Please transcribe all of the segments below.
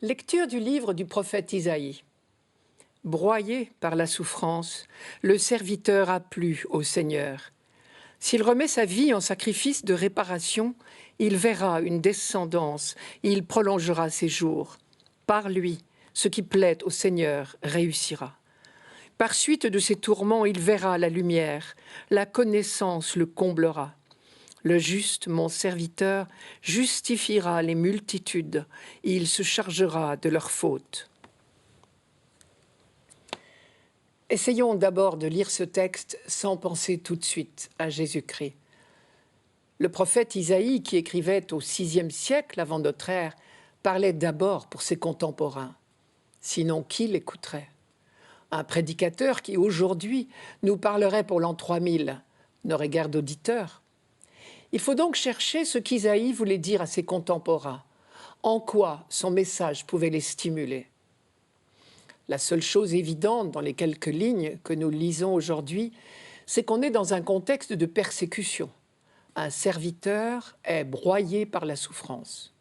Lecture du livre du prophète Isaïe. Broyé par la souffrance, le serviteur a plu au Seigneur. S'il remet sa vie en sacrifice de réparation, il verra une descendance, il prolongera ses jours. Par lui, ce qui plaît au Seigneur réussira. Par suite de ses tourments, il verra la lumière, la connaissance le comblera. Le juste, mon serviteur, justifiera les multitudes, il se chargera de leurs fautes. Essayons d'abord de lire ce texte sans penser tout de suite à Jésus-Christ. Le prophète Isaïe, qui écrivait au VIe siècle avant notre ère, parlait d'abord pour ses contemporains. Sinon, qui l'écouterait? Un prédicateur qui, aujourd'hui, nous parlerait pour l'an 3000, n'aurait guère d'auditeurs. Il faut donc chercher ce qu'Isaïe voulait dire à ses contemporains. En quoi son message pouvait les stimuler? La seule chose évidente dans les quelques lignes que nous lisons aujourd'hui, c'est qu'on est dans un contexte de persécution. Un serviteur est broyé par la souffrance.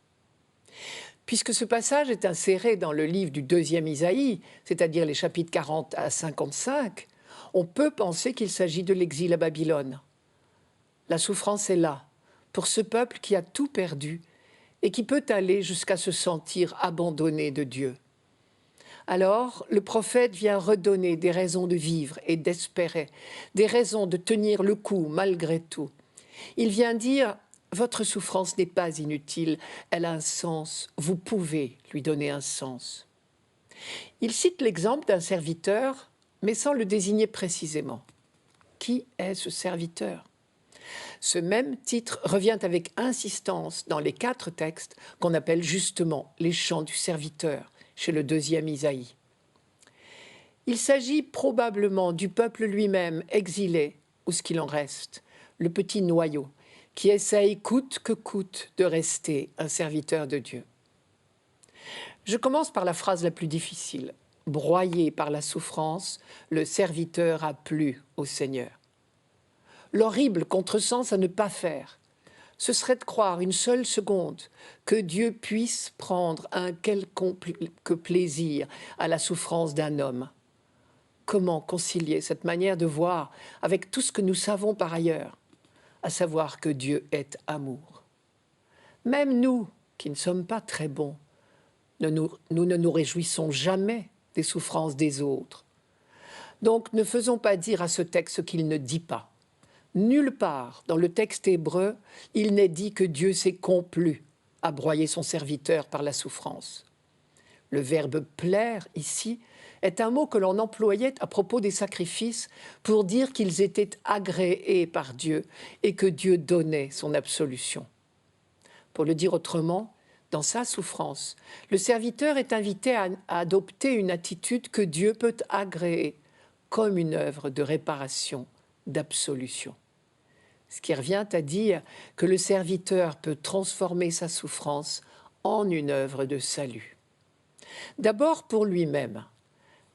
Puisque ce passage est inséré dans le livre du deuxième Isaïe, c'est-à-dire les chapitres 40 à 55, on peut penser qu'il s'agit de l'exil à Babylone. La souffrance est là, pour ce peuple qui a tout perdu et qui peut aller jusqu'à se sentir abandonné de Dieu. Alors, le prophète vient redonner des raisons de vivre et d'espérer, des raisons de tenir le coup malgré tout. Il vient dire « Votre souffrance n'est pas inutile, elle a un sens, vous pouvez lui donner un sens. » Il cite l'exemple d'un serviteur, mais sans le désigner précisément. Qui est ce serviteur ? Ce même titre revient avec insistance dans les 4 textes qu'on appelle justement les chants du serviteur, chez le deuxième Isaïe. Il s'agit probablement du peuple lui-même exilé, ou ce qu'il en reste, le petit noyau, qui essaye coûte que coûte de rester un serviteur de Dieu. Je commence par la phrase la plus difficile. Broyé par la souffrance, le serviteur a plu au Seigneur. L'horrible contresens à ne pas faire, ce serait de croire une seule seconde que Dieu puisse prendre un quelconque plaisir à la souffrance d'un homme. Comment concilier cette manière de voir avec tout ce que nous savons par ailleurs, à savoir que Dieu est amour? Même nous, qui ne sommes pas très bons, nous ne nous réjouissons jamais des souffrances des autres. Donc ne faisons pas dire à ce texte ce qu'il ne dit pas. Nulle part dans le texte hébreu, il n'est dit que Dieu s'est complu à broyer son serviteur par la souffrance. Le verbe « plaire » ici est un mot que l'on employait à propos des sacrifices pour dire qu'ils étaient agréés par Dieu et que Dieu donnait son absolution. Pour le dire autrement, dans sa souffrance, le serviteur est invité à adopter une attitude que Dieu peut agréer comme une œuvre de réparation, d'absolution. Ce qui revient à dire que le serviteur peut transformer sa souffrance en une œuvre de salut. D'abord pour lui-même.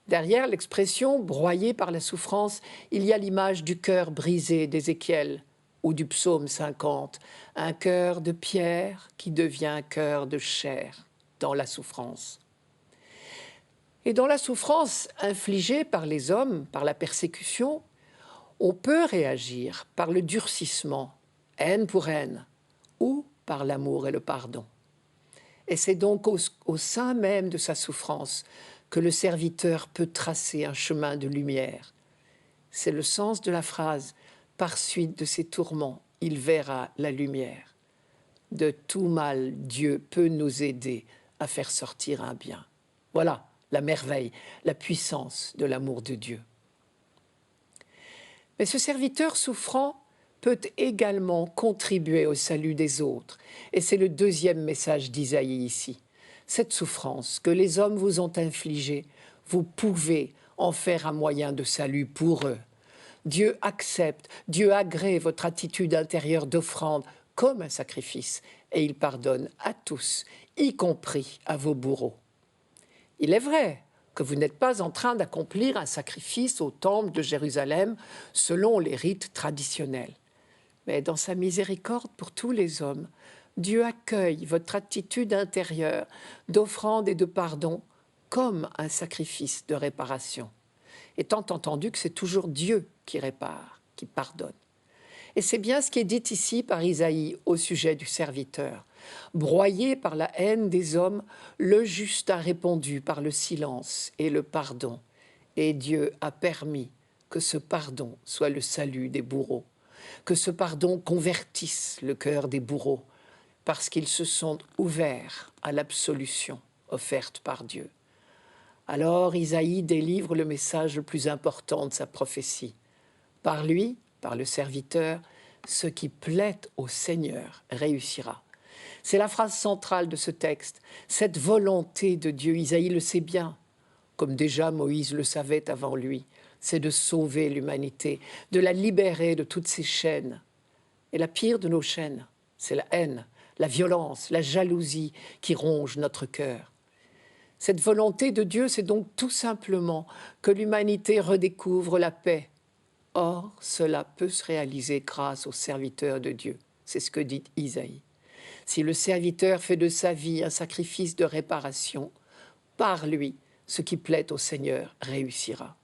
Derrière l'expression « broyé par la souffrance », il y a l'image du cœur brisé d'Ézéchiel ou du psaume 50, un cœur de pierre qui devient un cœur de chair dans la souffrance. Et dans la souffrance infligée par les hommes, par la persécution, on peut réagir par le durcissement, haine pour haine, ou par l'amour et le pardon. Et c'est donc au sein même de sa souffrance que le serviteur peut tracer un chemin de lumière. C'est le sens de la phrase « Par suite de ses tourments, il verra la lumière ». De tout mal, Dieu peut nous aider à faire sortir un bien. Voilà la merveille, la puissance de l'amour de Dieu. Mais ce serviteur souffrant peut également contribuer au salut des autres. Et c'est le deuxième message d'Isaïe ici. Cette souffrance que les hommes vous ont infligée, vous pouvez en faire un moyen de salut pour eux. Dieu accepte, Dieu agrée votre attitude intérieure d'offrande comme un sacrifice et il pardonne à tous, y compris à vos bourreaux. Il est vrai que vous n'êtes pas en train d'accomplir un sacrifice au temple de Jérusalem selon les rites traditionnels. Mais dans sa miséricorde pour tous les hommes, Dieu accueille votre attitude intérieure d'offrande et de pardon comme un sacrifice de réparation, étant entendu que c'est toujours Dieu qui répare, qui pardonne. Et c'est bien ce qui est dit ici par Isaïe au sujet du serviteur. Broyé par la haine des hommes, le juste a répondu par le silence et le pardon. Et Dieu a permis que ce pardon soit le salut des bourreaux, que ce pardon convertisse le cœur des bourreaux, parce qu'ils se sont ouverts à l'absolution offerte par Dieu. Alors Isaïe délivre le message le plus important de sa prophétie. Par lui, par le serviteur, ce qui plaît au Seigneur réussira. C'est la phrase centrale de ce texte. Cette volonté de Dieu, Isaïe le sait bien, comme déjà Moïse le savait avant lui, c'est de sauver l'humanité, de la libérer de toutes ses chaînes. Et la pire de nos chaînes, c'est la haine, la violence, la jalousie qui ronge notre cœur. Cette volonté de Dieu, c'est donc tout simplement que l'humanité redécouvre la paix. Or, cela peut se réaliser grâce au serviteur de Dieu. C'est ce que dit Isaïe. Si le serviteur fait de sa vie un sacrifice de réparation, par lui, ce qui plaît au Seigneur réussira.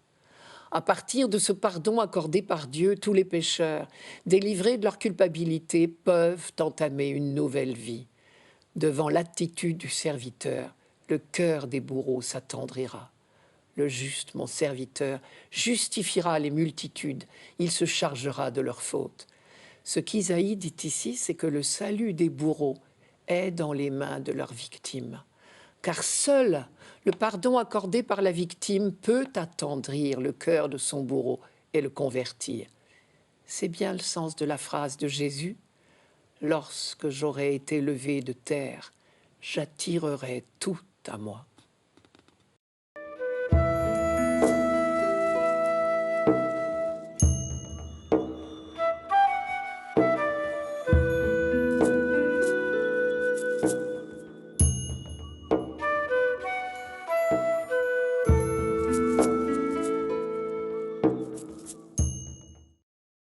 À partir de ce pardon accordé par Dieu, tous les pécheurs, délivrés de leur culpabilité, peuvent entamer une nouvelle vie. Devant l'attitude du serviteur, le cœur des bourreaux s'attendrira. Le juste, mon serviteur, justifiera les multitudes, il se chargera de leurs fautes. Ce qu'Isaïe dit ici, c'est que le salut des bourreaux est dans les mains de leurs victimes. Car seul le pardon accordé par la victime peut attendrir le cœur de son bourreau et le convertir. C'est bien le sens de la phrase de Jésus. « Lorsque j'aurai été levé de terre, j'attirerai tout à moi. »